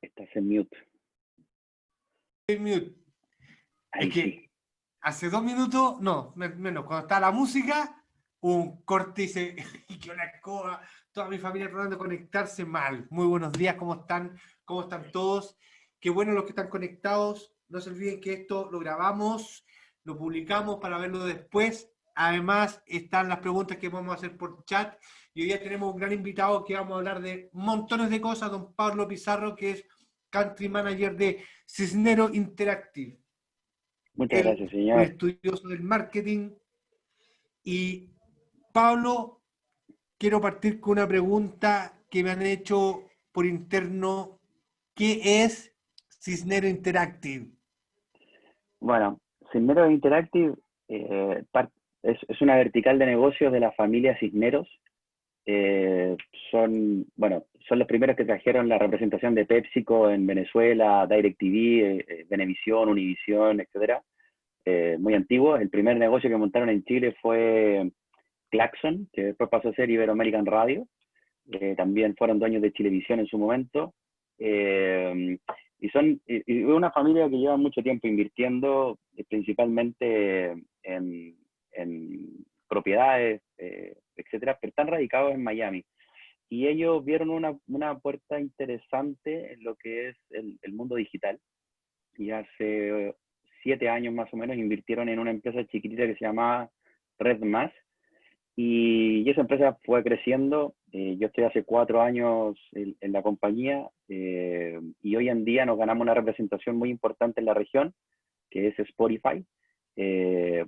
Estás en mute. Mute. Ahí Es que sí. hace 2 minutos, no, menos, cuando está la música, un corte y que una escoba, toda mi familia tratando de conectarse mal. Muy buenos días, ¿cómo están? ¿Cómo están todos? Qué bueno los que están conectados. No se olviden que esto lo grabamos, lo publicamos para verlo después. Además, están las preguntas que vamos a hacer por chat. Y hoy día tenemos un gran invitado que vamos a hablar de montones de cosas, don Pablo Pizarro, que es Country Manager de Cisnero Interactive. Muchas Él gracias, es un señor. estudioso del marketing. Y Pablo, quiero partir con una pregunta que me han hecho por interno. ¿Qué es Cisnero Interactive? Bueno, Cisneros Interactive es una vertical de negocios de la familia Cisneros. Son los primeros que trajeron la representación de PepsiCo en Venezuela, DirecTV, Venevisión, Univisión, etcétera. Muy antiguos. El primer negocio que montaron en Chile fue Claxon, que después pasó a ser Iberoamerican Radio. También fueron dueños de Chilevisión en su momento. Y una familia que lleva mucho tiempo invirtiendo, principalmente en propiedades, etcétera, pero están radicados en Miami. Y ellos vieron una puerta interesante en lo que es el mundo digital. Y hace 7 años más o menos invirtieron en una empresa chiquitita que se llamaba Red Más, y esa empresa fue creciendo. Yo estoy hace 4 años en la compañía, y hoy en día nos ganamos una representación muy importante en la región, que es Spotify.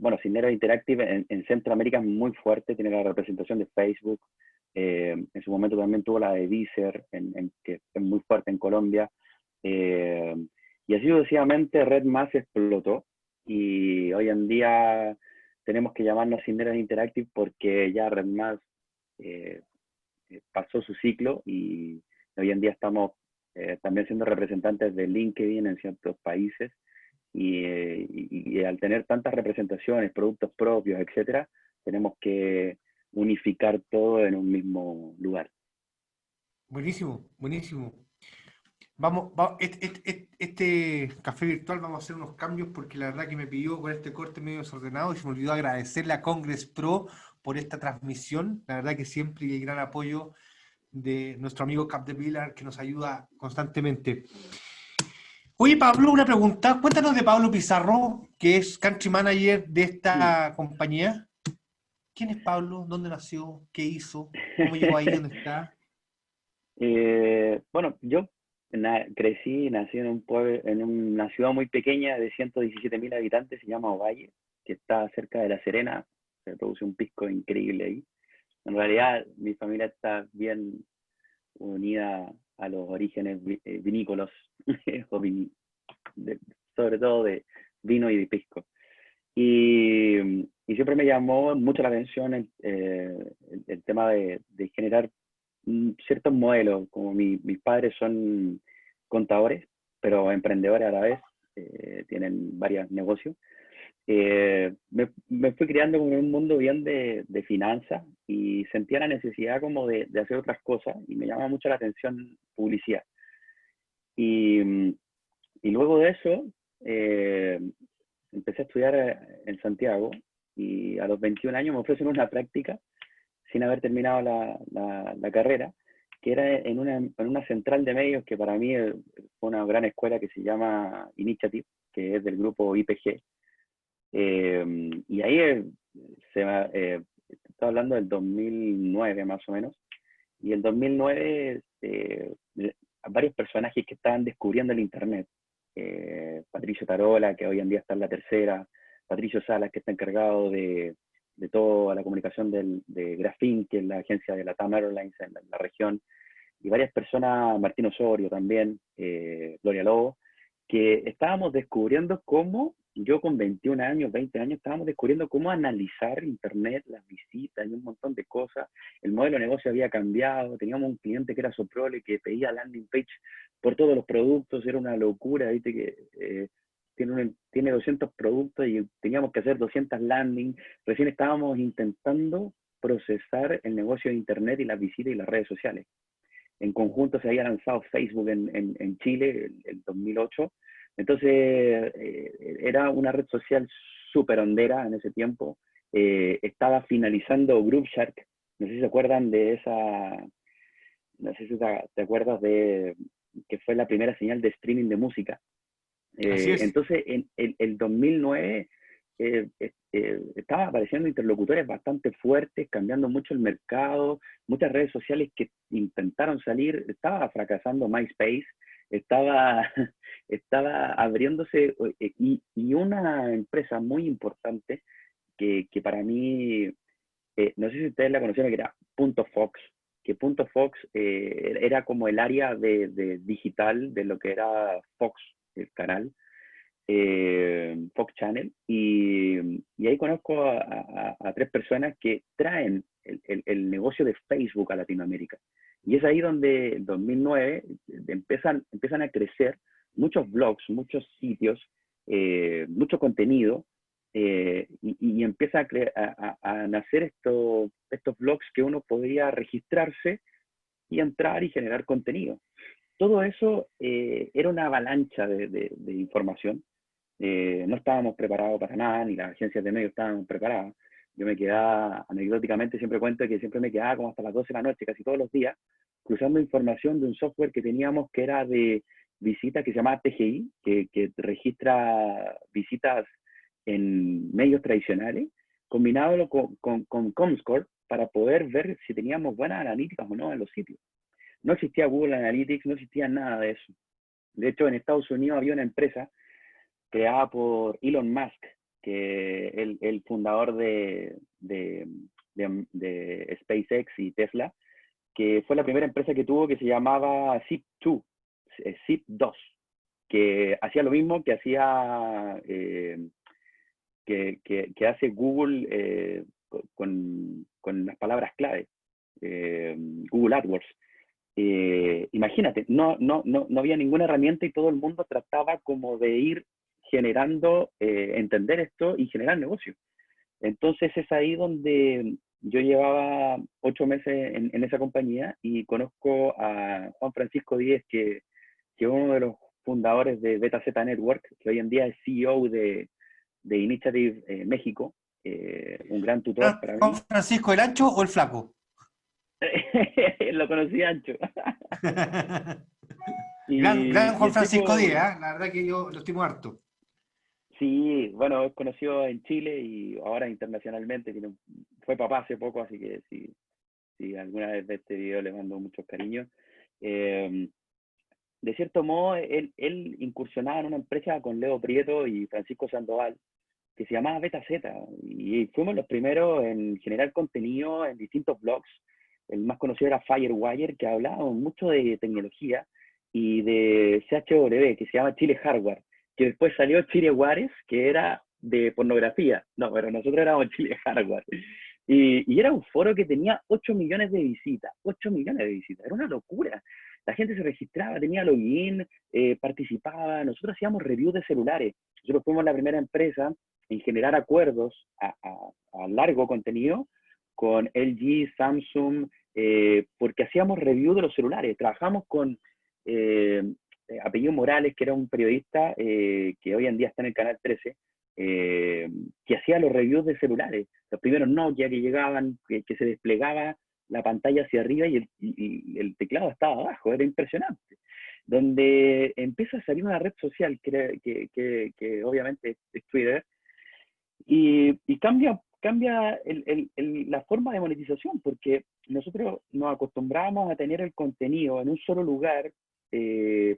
Bueno, Cisneros Interactive en Centroamérica es muy fuerte, tiene la representación de Facebook. En su momento también tuvo la de Deezer, que es muy fuerte en Colombia. Y así sucesivamente Red Más explotó, y hoy en día tenemos que llamarnos Cisneros Interactive porque ya Red Más pasó su ciclo, y hoy en día estamos también siendo representantes de LinkedIn en ciertos países, y al tener tantas representaciones, productos propios, etcétera, tenemos que unificar todo en un mismo lugar. Buenísimo, buenísimo. Este café virtual vamos a hacer unos cambios porque la verdad que me pidió con este corte medio desordenado y se me olvidó agradecerle a Congress Pro por esta transmisión. La verdad que siempre hay gran apoyo de nuestro amigo Capdevilar que nos ayuda constantemente. Oye, Pablo, una pregunta. Cuéntanos de Pablo Pizarro, que es Country Manager de esta compañía. ¿Quién es Pablo? ¿Dónde nació? ¿Qué hizo? ¿Cómo llegó ahí donde está? Bueno, yo crecí y nací en un pueblo, en una ciudad muy pequeña de 117.000 habitantes, se llama Ovalle, que está cerca de La Serena. Se produce un pisco increíble ahí. En realidad, mi familia está bien unida a los orígenes vinícolas, o de- sobre todo de vino y de pisco. Y siempre me llamó mucho la atención el tema de generar ciertos modelos. Como mis padres son contadores, pero emprendedores a la vez, tienen varios negocios. Me fui criando en un mundo bien de finanzas, y sentía la necesidad como de hacer otras cosas, y me llama mucho la atención publicidad. Y, y luego de eso, eh, empecé a estudiar en Santiago, y a los 21 años me ofrecen una práctica sin haber terminado la carrera, que era en una central de medios que para mí fue una gran escuela, que se llama Initiative, que es del grupo IPG. Y ahí estoy hablando del 2009 más o menos, y el 2009 varios personajes que estaban descubriendo el Internet. Patricio Tarola, que hoy en día está en La Tercera; Patricio Salas, que está encargado de toda la comunicación de Grafin, que es la agencia de la TAM Airlines en la región; y varias personas, Martín Osorio también, Gloria Lobo, que estábamos descubriendo cómo, yo con 21 años, 20 años, estábamos descubriendo cómo analizar Internet, las visitas y un montón de cosas. El modelo de negocio había cambiado, teníamos un cliente que era Soprole, que pedía landing page por todos los productos, era una locura, viste que tiene 200 productos y teníamos que hacer 200 landing. Recién estábamos intentando procesar el negocio de Internet y las visitas y las redes sociales. En conjunto se había lanzado Facebook en Chile el 2008. Entonces, era una red social súper hondera en ese tiempo. Estaba finalizando Group Shark. No sé si se acuerdan de esa, no sé si te acuerdas de que fue la primera señal de streaming de música. Así es. Entonces, en el 2009 estaban apareciendo interlocutores bastante fuertes, cambiando mucho el mercado, muchas redes sociales que intentaron salir, estaba fracasando MySpace, estaba, estaba abriéndose, y una empresa muy importante que para mí, no sé si ustedes la conocieron, que era Punto Fox, que Punto Fox era como el área de digital de lo que era Fox, el canal, Fox Channel, y ahí conozco a tres personas que traen el negocio de Facebook a Latinoamérica. Y es ahí donde en 2009 empiezan a crecer muchos blogs, muchos sitios, mucho contenido, y empieza a nacer estos blogs que uno podría registrarse y entrar y generar contenido. Todo eso era una avalancha de información. No estábamos preparados para nada, ni las agencias de medios estaban preparadas. Yo me quedaba, anecdóticamente, siempre cuento que siempre me quedaba como hasta las 12 de la noche, casi todos los días, cruzando información de un software que teníamos que era de visitas, que se llamaba TGI, que registra visitas en medios tradicionales, combinado con Comscore para poder ver si teníamos buenas analíticas o no en los sitios. No existía Google Analytics, no existía nada de eso. De hecho, en Estados Unidos había una empresa creada por Elon Musk, que el fundador de SpaceX y Tesla, que fue la primera empresa que tuvo, que se llamaba Zip2, Zip2, que hacía lo mismo que hacía que hace Google con las palabras clave, Google AdWords. Imagínate, no había ninguna herramienta y todo el mundo trataba como de ir generando, entender esto y generar negocio. Entonces es ahí donde yo llevaba 8 meses en esa compañía y conozco a Juan Francisco Díez, que es uno de los fundadores de BetaZ Network, que hoy en día es CEO de Initiative México, un gran tutor para ¿Juan mí. Francisco el Ancho o el Flaco? Lo conocí ancho. Gran Y Juan el Francisco tipo, Díaz, ¿eh? La verdad que yo lo estimo harto. sí, bueno, es conocido en Chile y ahora internacionalmente. Fue papá hace poco, así que si alguna vez ve este video le mando muchos cariños. Eh, de cierto modo, él incursionaba en una empresa con Leo Prieto y Francisco Sandoval, que se llamaba Beta Z, y fuimos los primeros en generar contenido en distintos blogs. El más conocido era Firewire, que hablaba mucho de tecnología, y de CHW, que se llama Chile Hardware, que después salió Chile Juárez, que era de pornografía. No, pero nosotros éramos Chile Hardware. Y era un foro que tenía 8 millones de visitas, 8 millones de visitas, era una locura. La gente se registraba, tenía login, participaba, nosotros hacíamos reviews de celulares. Nosotros fuimos la primera empresa en generar acuerdos a largo contenido con LG, Samsung, porque hacíamos review de los celulares. Trabajamos con eh, Apellido Morales, que era un periodista que hoy en día está en el Canal 13, que hacía los reviews de celulares. Los primeros Nokia que llegaban, que se desplegaba la pantalla hacia arriba y el teclado estaba abajo, era impresionante. Donde empieza a salir una red social que obviamente es Twitter, y cambia la forma de monetización, porque nosotros nos acostumbrábamos a tener el contenido en un solo lugar,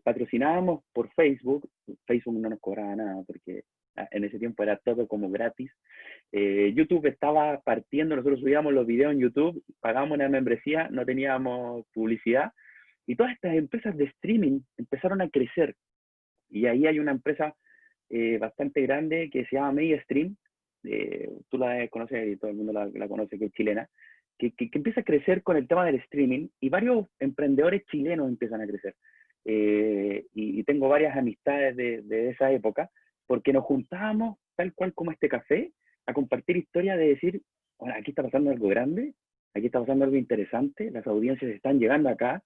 patrocinábamos por Facebook. Facebook no nos cobraba nada porque en ese tiempo era todo como gratis. YouTube estaba partiendo, nosotros subíamos los videos en YouTube, pagábamos una membresía, no teníamos publicidad, y todas estas empresas de streaming empezaron a crecer. Y ahí hay una empresa bastante grande que se llama MediaStream, tú la conoces y todo el mundo la conoce, que es chilena, que empieza a crecer con el tema del streaming, y varios emprendedores chilenos empiezan a crecer. Y tengo varias amistades de esa época, porque nos juntábamos, tal cual como este café, a compartir historias de decir, bueno, aquí está pasando algo grande, aquí está pasando algo interesante, las audiencias están llegando acá,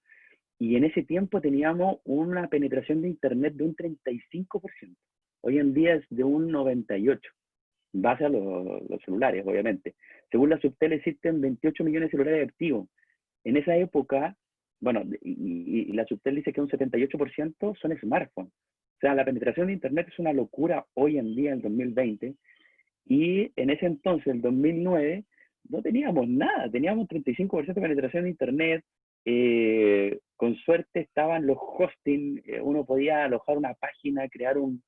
y en ese tiempo teníamos una penetración de Internet de un 35%. Hoy en día es de un 98%, en base a los celulares, obviamente. Según la Subtel existen 28 millones de celulares activos. En esa época, bueno, y la Subtel dice que un 78% son smartphones. O sea, la penetración de Internet es una locura hoy en día, en 2020, y en ese entonces, en 2009, no teníamos nada, teníamos 35% de penetración de Internet, con suerte estaban los hosting, uno podía alojar una página, crear un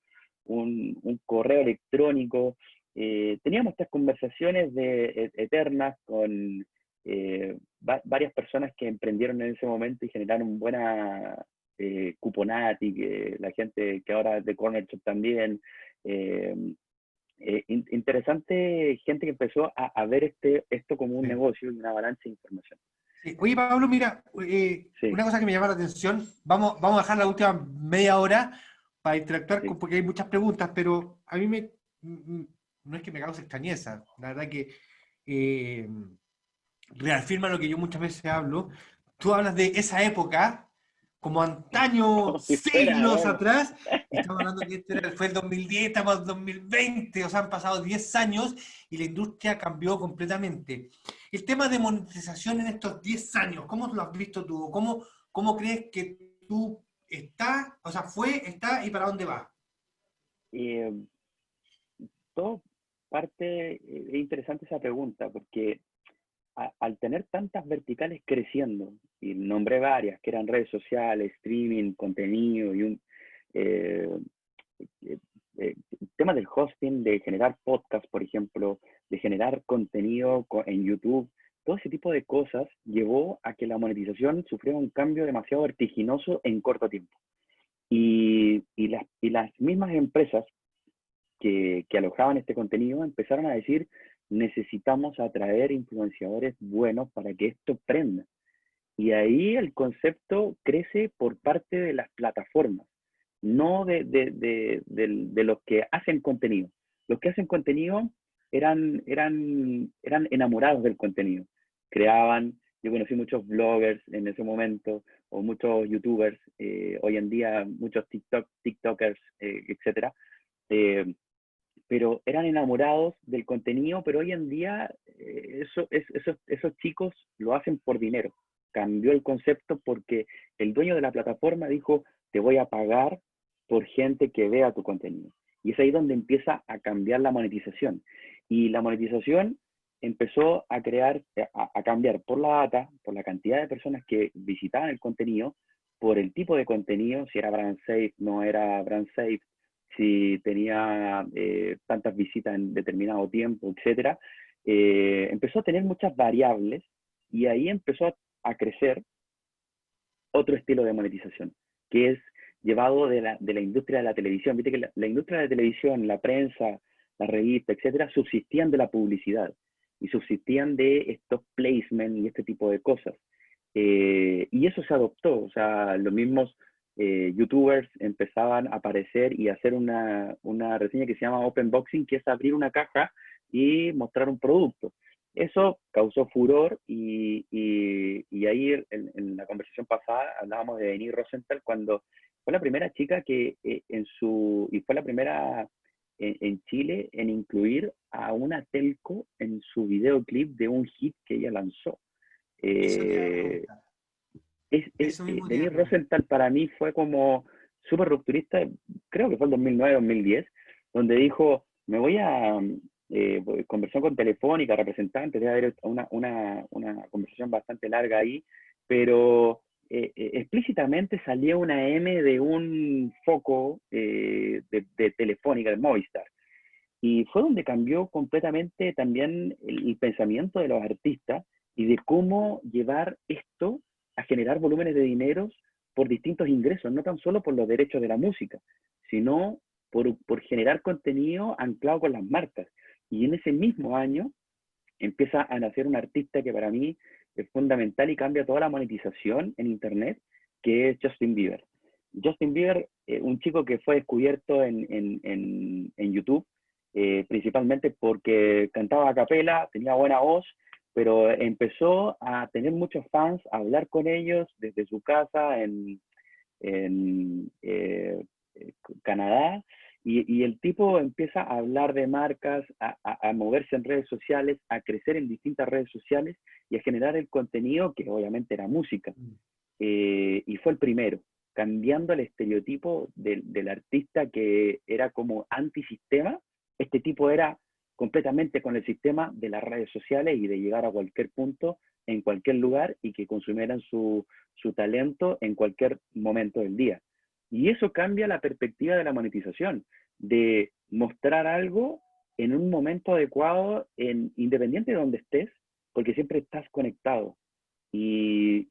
correo electrónico, teníamos estas conversaciones eternas con varias personas que emprendieron en ese momento y generaron buena Cuponatic, la gente que ahora es de Corner Shop también, eh, interesante gente que empezó a ver esto como un Sí. negocio y una avalancha de información. Sí. Oye, Pablo, mira, Sí, una cosa que me llama la atención, vamos a dejar la última media hora para interactuar sí. porque hay muchas preguntas, pero a mí no es que me cause extrañeza, la verdad que eh, reafirma lo que yo muchas veces hablo. Tú hablas de esa época, como antaño, Como si fuera siglos ahora. atrás, y estamos hablando que fue el 2010, estamos en 2020, o sea, han pasado 10 años y la industria cambió completamente. El tema de monetización en estos 10 años, ¿cómo lo has visto tú? ¿Cómo crees que tú está, o sea, está y para dónde va? Eh, todo parte, es interesante esa pregunta, porque al tener tantas verticales creciendo, y nombré varias, que eran redes sociales, streaming, contenido, eh, eh, tema del hosting, de generar podcast, por ejemplo, de generar contenido en YouTube, todo ese tipo de cosas llevó a que la monetización sufriera un cambio demasiado vertiginoso en corto tiempo. Y las mismas empresas que alojaban este contenido empezaron a decir, necesitamos atraer influenciadores buenos para que esto prenda. Y ahí el concepto crece por parte de las plataformas, no de los que hacen contenido. Los que hacen contenido eran enamorados del contenido. Creaban, yo conocí muchos bloggers en ese momento, o muchos youtubers, hoy en día muchos tiktokers, etcétera, eh, pero eran enamorados del contenido, pero hoy en día esos chicos lo hacen por dinero. Cambió el concepto porque el dueño de la plataforma dijo, te voy a pagar por gente que vea tu contenido. Y es ahí donde empieza a cambiar la monetización. Y la monetización empezó a cambiar por la data, por la cantidad de personas que visitaban el contenido, por el tipo de contenido, si era brand safe, no era brand safe, si tenía tantas visitas en determinado tiempo, etcétera, empezó a tener muchas variables y ahí empezó a crecer otro estilo de monetización, que es llevado de la industria de la televisión. Viste que la industria de la televisión, la prensa, la revista, etcétera, subsistían de la publicidad y subsistían de estos placements y este tipo de cosas. Y eso se adoptó, o sea, los mismos youtubers empezaban a aparecer y a hacer una reseña que se llama Open Boxing, que es abrir una caja y mostrar un producto. Eso causó furor y ahí en la conversación pasada hablábamos de Denise Rosenthal cuando fue la primera chica y fue la primera en Chile en incluir a una telco en su videoclip de un hit que ella lanzó. Eso te iba a Eh, preguntar. Eso mismo te iba a Denise preguntar. Rosenthal para mí fue como súper rupturista, creo que fue el 2009-2010, donde dijo, me voy a conversar con Telefónica, representantes, debe haber una conversación bastante larga ahí, pero explícitamente salió una M de un foco de Telefónica, de Movistar. Y fue donde cambió completamente también el pensamiento de los artistas y de cómo llevar esto a generar volúmenes de dinero por distintos ingresos, no tan solo por los derechos de la música, sino por generar contenido anclado con las marcas. Y en ese mismo año empieza a nacer un artista que para mí es fundamental y cambia toda la monetización en Internet, que es Justin Bieber. Justin Bieber, un chico que fue descubierto en YouTube, principalmente porque cantaba a capela, tenía buena voz, pero empezó a tener muchos fans, a hablar con ellos desde su casa en Canadá, y el tipo empieza a hablar de marcas, a moverse en redes sociales, a crecer en distintas redes sociales y a generar el contenido que obviamente era música. Y fue el primero, cambiando el estereotipo del artista que era como antisistema. Este tipo era completamente con el sistema de las redes sociales y de llegar a cualquier punto, en cualquier lugar, y que consumieran su talento en cualquier momento del día. Y eso cambia la perspectiva de la monetización, de mostrar algo en un momento adecuado, independiente de donde estés, porque siempre estás conectado. Es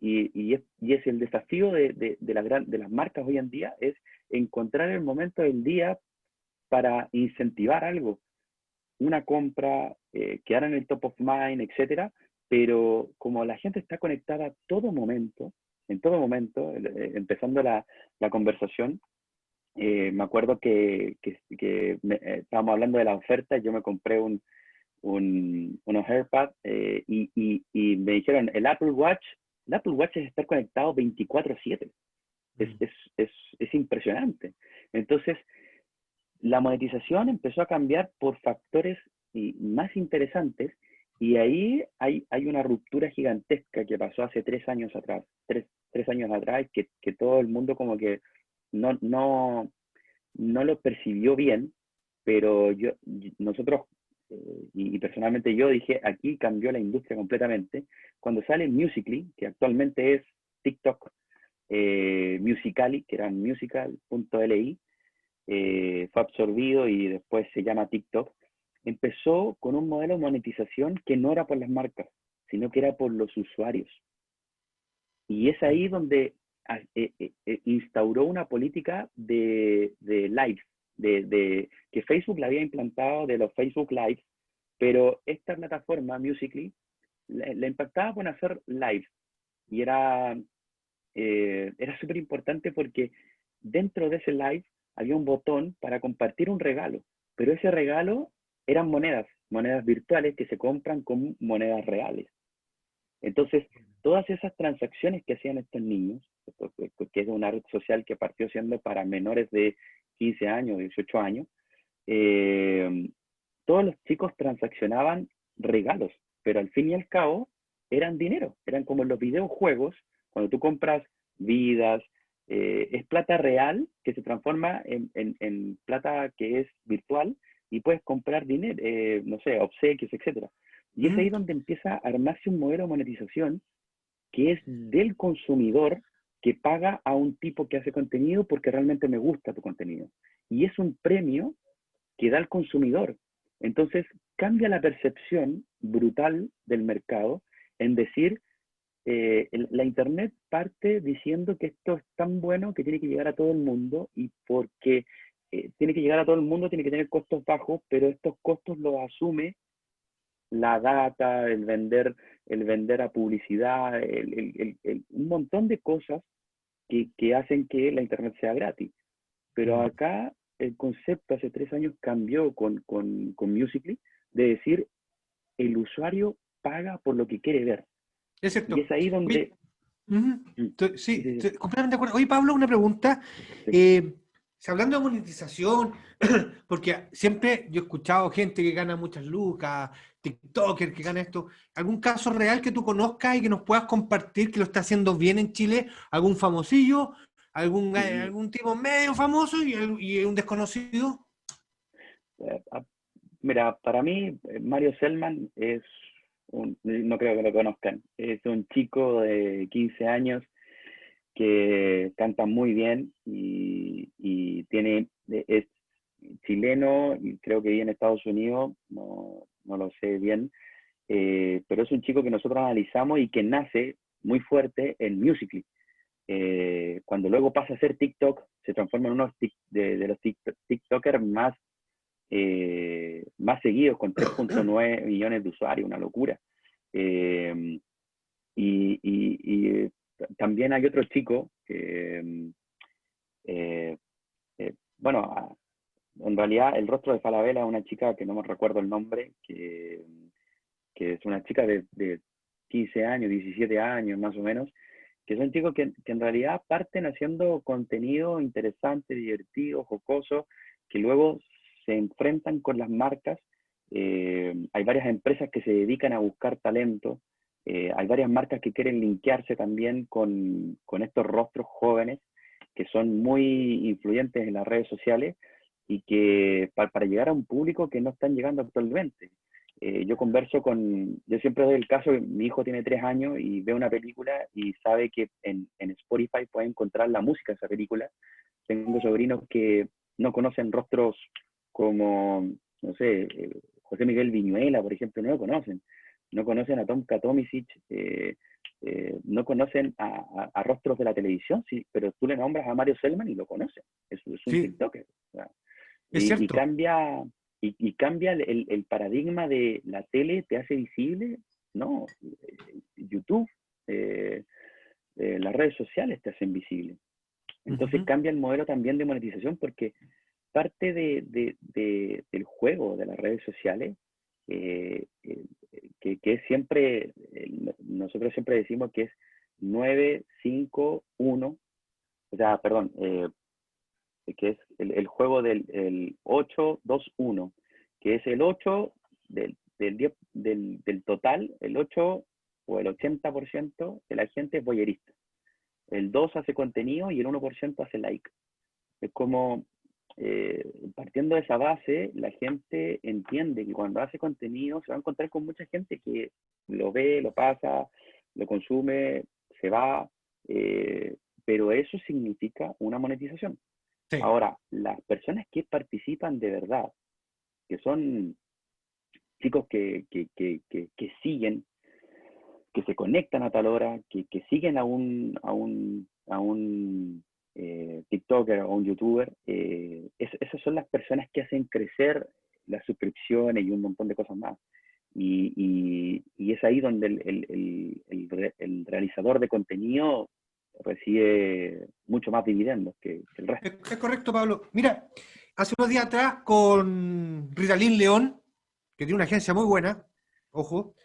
el desafío de las marcas hoy en día, es encontrar el momento del día para incentivar algo, una compra, quedar en el top of mind, etcétera. Pero como la gente está conectada a todo momento, en todo momento, empezando la conversación, me acuerdo que estábamos hablando de la oferta, yo me compré unos AirPods, y me dijeron, el Apple Watch es estar conectado 24/7. Es impresionante. Entonces, la monetización empezó a cambiar por factores más interesantes, y ahí hay una ruptura gigantesca que pasó hace 3 años atrás, tres años atrás, que todo el mundo como que no lo percibió bien, pero nosotros, y personalmente yo dije, aquí cambió la industria completamente, cuando sale Musical.ly, que actualmente es TikTok, Musical.ly, que era musical.ly, fue absorbido y después se llama TikTok. Empezó con un modelo de monetización que no era por las marcas, sino que era por los usuarios. Y es ahí donde instauró una política de live, que Facebook la había implantado de los Facebook Live, pero esta plataforma, Musical.ly, la impactaba por hacer live. Y era súper importante porque dentro de ese live había un botón para compartir un regalo, pero ese regalo eran monedas virtuales que se compran con monedas reales. Entonces, todas esas transacciones que hacían estos niños, que es una red social que partió siendo para menores de 15 años, 18 años, todos los chicos transaccionaban regalos, pero al fin y al cabo eran dinero, eran como en los videojuegos, cuando tú compras vidas, es plata real que se transforma en plata que es virtual, y puedes comprar dinero, no sé, obsequios, etcétera. Y es ahí donde empieza a armarse un modelo de monetización que es del consumidor, que paga a un tipo que hace contenido porque realmente me gusta tu contenido. Y es un premio que da el consumidor. Entonces cambia la percepción brutal del mercado en decir, la Internet parte diciendo que esto es tan bueno que tiene que llegar a todo el mundo, y porque tiene que llegar a todo el mundo, tiene que tener costos bajos, pero estos costos los asume la data, el vender a publicidad, un montón de cosas que hacen que la Internet sea gratis. Pero acá el concepto hace 3 años cambió con Musical.ly, de decir, el usuario paga por lo que quiere ver. Es cierto. Y es ahí donde... Sí, estoy completamente de acuerdo. Oye, Pablo, una pregunta. Sí. Si hablando de monetización, porque siempre yo he escuchado gente que gana muchas lucas, TikToker que gana esto. ¿Algún caso real que tú conozcas y que nos puedas compartir que lo está haciendo bien en Chile? ¿Algún famosillo? ¿Algún tipo medio famoso y un desconocido? Mira, para mí, Mario Selman no creo que lo conozcan, es un chico de 15 años que canta muy bien, y es chileno, y creo que vive en Estados Unidos, no lo sé bien, pero es un chico que nosotros analizamos y que nace muy fuerte en Musical.ly. Cuando luego pasa a ser TikTok, se transforma en uno de los TikTokers más seguidos, con 3.9 millones de usuarios, una locura. Eh, y también hay otro chico que, bueno, en realidad el rostro de Falabella es una chica que no me recuerdo el nombre, que es una chica de 15 años, 17 años más o menos, que son chicos que en realidad parten haciendo contenido interesante, divertido, jocoso, que luego se enfrentan con las marcas. Hay varias empresas que se dedican a buscar talento. Hay varias marcas que quieren linkearse también con estos rostros jóvenes que son muy influyentes en las redes sociales y que para llegar a un público que no están llegando actualmente. Yo siempre doy el caso, mi hijo tiene 3 años y ve una película y sabe que en Spotify puede encontrar la música de esa película. Tengo sobrinos que no conocen rostros como, no sé, José Miguel Viñuela, por ejemplo, no lo conocen. No conocen a Tom Katomisic, no conocen a rostros de la televisión, sí, pero tú le nombras a Mario Selman y lo conoce. Es un Sí, TikToker. O sea, es y cierto. cambia, cambia el paradigma de la tele te hace visible, no, YouTube, eh, las redes sociales te hacen visible. Entonces Ujú. cambia el modelo también de monetización porque parte del juego de las redes sociales, que es siempre, nosotros siempre decimos que es 9-5-1, o sea, perdón, que es el juego del 8-2-1, que es el 8 del total, el 8 o el 80% de la gente es voyerista. El 2 hace contenido y el 1% hace like. Es como, partiendo de esa base, la gente entiende que cuando hace contenido se va a encontrar con mucha gente que lo ve, lo pasa, lo consume, se va, pero eso significa una monetización. Sí. Ahora, las personas que participan de verdad, que son chicos que siguen, que se conectan a tal hora, que siguen a un TikToker o un YouTuber, esas son las personas que hacen crecer las suscripciones y un montón de cosas más. Y es ahí donde el realizador de contenido recibe mucho más dividendos que el resto. Es correcto, Pablo. Mira, hace unos días atrás con Ritalin León, que tiene una agencia muy buena, ojo,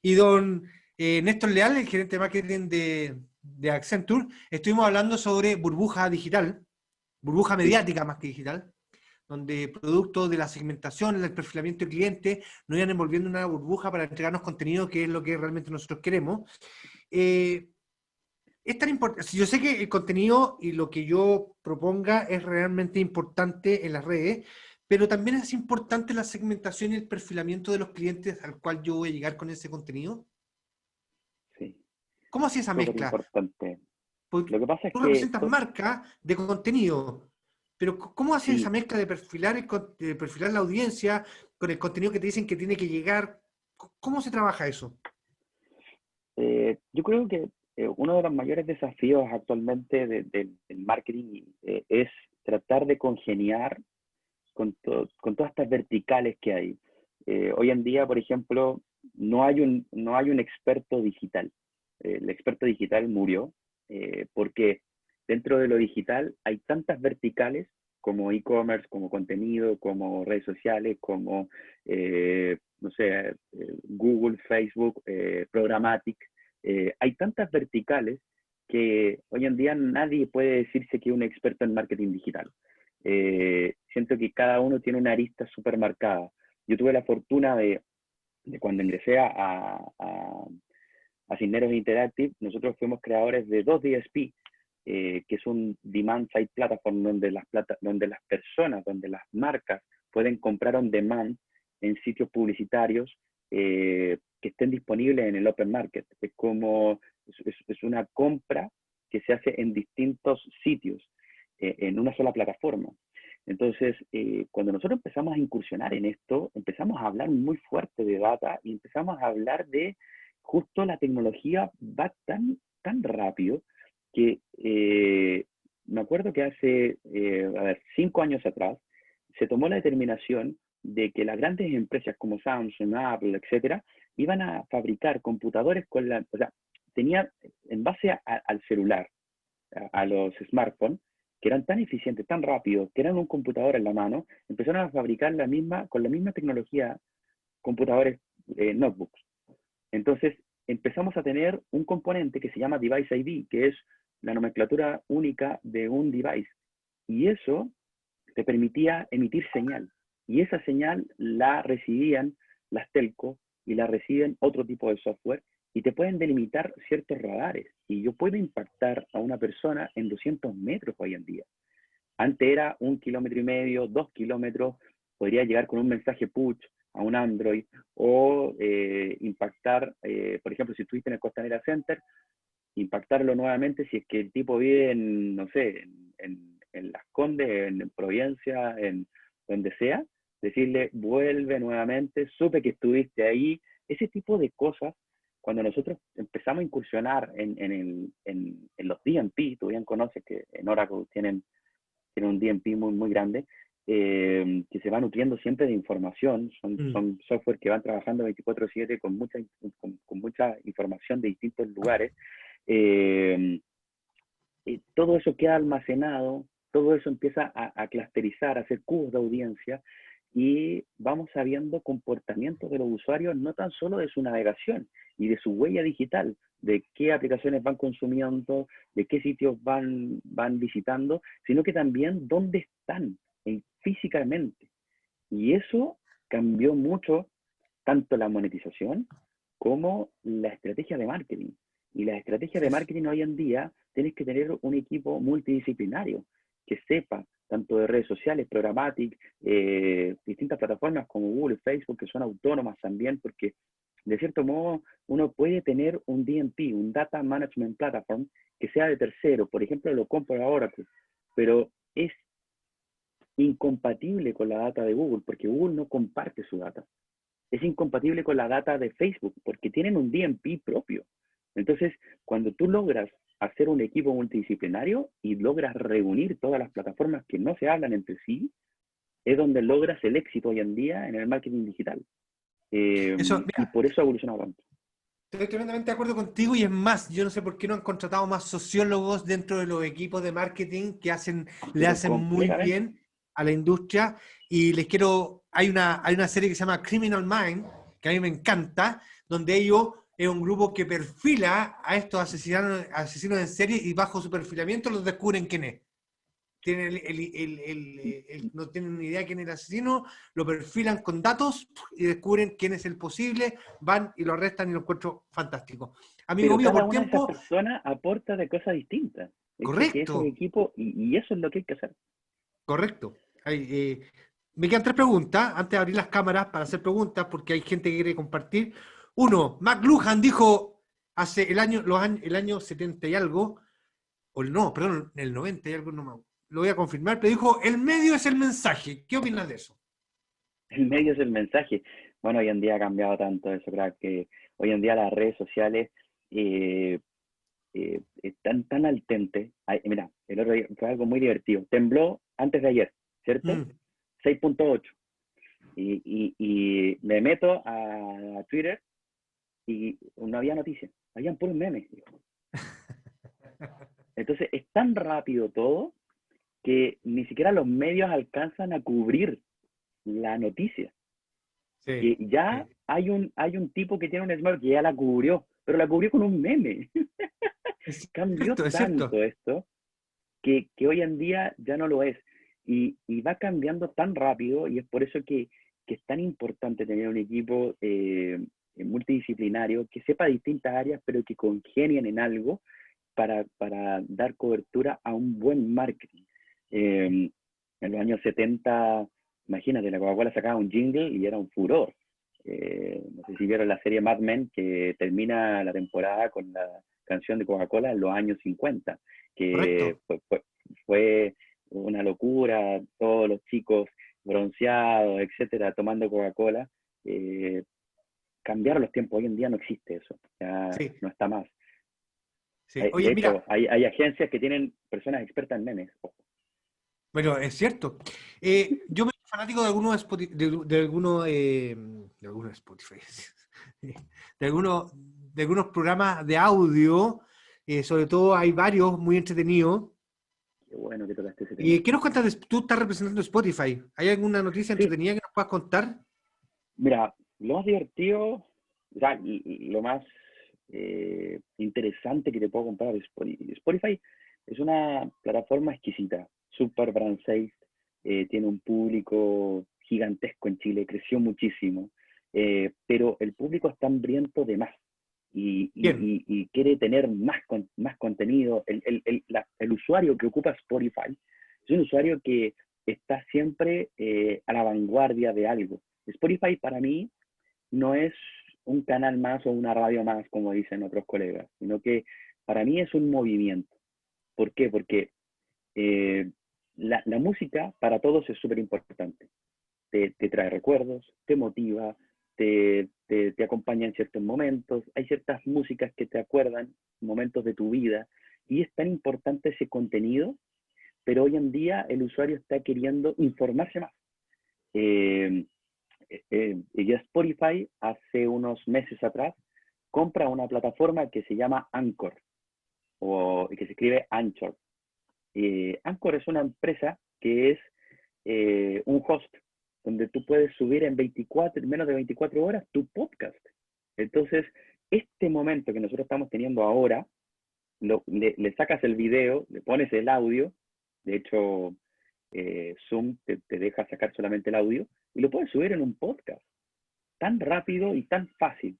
y don Néstor Leal, el gerente de marketing de Accenture, estuvimos hablando sobre burbuja digital, burbuja Sí, mediática más que digital, donde producto de la segmentación, el perfilamiento de clientes, nos iban envolviendo en una burbuja para entregarnos contenido que es lo que realmente nosotros queremos. Eh, es tan importante, yo sé que el contenido y lo que yo proponga es realmente importante en las redes, pero también es importante la segmentación y el perfilamiento de los clientes al cual yo voy a llegar con ese contenido. sí, ¿Cómo hacía esa súper mezcla? importante. Porque Lo que pasa es tú que, representas marca de contenido, pero ¿cómo haces esa sí, mezcla de perfilar, de perfilar la audiencia con el contenido que te dicen que tiene que llegar? ¿Cómo se trabaja eso? yo creo que uno de los mayores desafíos actualmente del marketing es tratar de congeniar con todas estas verticales que hay. Hoy en día, por ejemplo, no hay un experto digital. El experto digital murió porque dentro de lo digital hay tantas verticales como e-commerce, como contenido, como redes sociales, como, no sé, Google, Facebook, Programmatic. Hay tantas verticales que hoy en día nadie puede decirse que es un experto en marketing digital. Siento que cada uno tiene una arista súper marcada. Yo tuve la fortuna de cuando ingresé a Cisneros Interactive, nosotros fuimos creadores de 2DSP, que es un Demand Side Platform donde las personas, donde las marcas pueden comprar on demand en sitios publicitarios que estén disponibles en el Open Market. Es una compra que se hace en distintos sitios, en una sola plataforma. Entonces, cuando nosotros empezamos a incursionar en esto, empezamos a hablar muy fuerte de data y empezamos a hablar de justo la tecnología va tan rápido que me acuerdo que hace, 5 años atrás, se tomó la determinación de que las grandes empresas como Samsung, Apple, etcétera, iban a fabricar computadores o sea, tenía en base al celular, a los smartphones, que eran tan eficientes, tan rápidos, que eran un computador en la mano, empezaron a fabricar con la misma tecnología computadores, notebooks. Entonces, empezamos a tener un componente que se llama Device ID, que es la nomenclatura única de un device. Y eso te permitía emitir señal. Y esa señal la recibían las telcos y la reciben otro tipo de software y te pueden delimitar ciertos radares. Y yo puedo impactar a una persona en 200 metros hoy en día. Antes era 1,5 kilómetros, 2 kilómetros, podría llegar con un mensaje push a un Android o impactar, por ejemplo, si estuviste en el Costanera Center, impactarlo nuevamente si es que el tipo vive en, no sé, en Las Condes, en Providencia, en donde sea, decirle, vuelve nuevamente, supe que estuviste ahí, ese tipo de cosas. Cuando nosotros empezamos a incursionar en los DMP, tú bien conoces que en Oracle tienen un DMP muy, muy grande, que se va nutriendo siempre de información, son software que van trabajando 24/7 con mucha información de distintos lugares. Todo eso queda almacenado, todo eso empieza a clusterizar, a hacer cubos de audiencia, y vamos sabiendo comportamientos de los usuarios, no tan solo de su navegación y de su huella digital, de qué aplicaciones van consumiendo, de qué sitios van visitando, sino que también dónde están físicamente. Y eso cambió mucho tanto la monetización como la estrategia de marketing. Y la estrategia de marketing hoy en día tienes que tener un equipo multidisciplinario que sepa tanto de redes sociales, programmatic, distintas plataformas como Google y Facebook, que son autónomas también, porque de cierto modo uno puede tener un DMP, un Data Management Platform, que sea de tercero. Por ejemplo, lo compro ahora, pero es incompatible con la data de Google, porque Google no comparte su data. Es incompatible con la data de Facebook, porque tienen un DMP propio. Entonces, cuando tú logras hacer un equipo multidisciplinario y logras reunir todas las plataformas que no se hablan entre sí, es donde logras el éxito hoy en día en el marketing digital. Eso, Y mira, por eso ha evolucionado tanto. estoy tremendamente de acuerdo contigo y es más, yo no sé por qué no han contratado más sociólogos dentro de los equipos de marketing que le Pero hacen muy completamente. bien a la industria. Y les quiero, hay una serie que se llama Criminal Mind, que a mí me encanta, donde ellos es un grupo que perfila a estos asesinos en serie y bajo su perfilamiento los descubren quién es. No tienen ni idea quién es el asesino, lo perfilan con datos y descubren quién es el posible, van y lo arrestan y lo encuentro fantástico. Amigo Pero mío, cada por una de esas tiempo, personas aporta de cosas distintas. Que esos correcto, equipos, y eso es lo que hay que hacer. correcto. Me quedan tres preguntas antes de abrir las cámaras para hacer preguntas porque hay gente que quiere compartir. Uno, McLuhan dijo hace el año 70 y algo, o no, perdón, el 90 y algo, lo voy a confirmar, pero dijo, el medio es el mensaje. ¿Qué opinas de eso? El medio es el mensaje. Bueno, hoy en día ha cambiado tanto eso, creo que hoy en día las redes sociales eh, están tan altentes. Ay, mira, el otro día fue algo muy divertido. Tembló antes de ayer, ¿cierto? Mm. 6.8. Y me meto a Twitter y no había noticias, habían puros memes. Entonces es tan rápido todo que ni siquiera los medios alcanzan a cubrir la noticia. Sí, Que ya sí. hay un tipo que tiene un smart que ya la cubrió, pero la cubrió con un meme. Es Cambió cierto, es cierto. tanto esto que hoy en día ya no lo es. Y va cambiando tan rápido, y es por eso que es tan importante tener un equipo multidisciplinario que sepa distintas áreas, pero que congenien en algo para dar cobertura a un buen marketing. En los años 70, imagínate, la Coca-Cola sacaba un jingle y era un furor. No sé si vieron la serie Mad Men, que termina la temporada con la canción de Coca-Cola en los años 50, que Correcto. fue una locura, todos los chicos bronceados, etcétera, tomando Coca-Cola. Eh, Cambiaron los tiempos, hoy en día no existe eso, ya Sí, no está más. sí. De Oye, hecho, mira, hay agencias que tienen personas expertas en memes. Ojo. pero es cierto. Yo me soy fanático de algunos de algunos Spotify, de algunos programas de audio, sobre todo hay varios muy entretenidos. Qué bueno que tocaste ese tema. ¿Y qué nos cuentas tú estás representando Spotify? ¿Hay alguna noticia Sí, entretenida que nos puedas contar? mira, lo más divertido, o sea, lo más interesante que te puedo comprar es Spotify. Spotify es una plataforma exquisita, super brand safe, tiene un público gigantesco en Chile, creció muchísimo, pero el público está hambriento de más Bien, y quiere tener más contenido. El usuario que ocupa Spotify es un usuario que está siempre a la vanguardia de algo. Spotify para mí no es un canal más o una radio más, como dicen otros colegas, sino que para mí es un movimiento. ¿Por qué? Porque eh, la música para todos es súper importante. Te trae recuerdos, te motiva, te acompaña en ciertos momentos. Hay ciertas músicas que te acuerdan momentos de tu vida y es tan importante ese contenido, pero hoy en día el usuario está queriendo informarse más. Eh, ya Spotify hace unos meses atrás compra una plataforma que se llama Anchor o que se escribe Anchor. Anchor es una empresa que es un host donde tú puedes subir en menos de 24 horas tu podcast. Entonces, este momento que nosotros estamos teniendo ahora, le sacas el video, le pones el audio, de hecho, Zoom te deja sacar solamente el audio, y lo puedes subir en un podcast, tan rápido y tan fácil.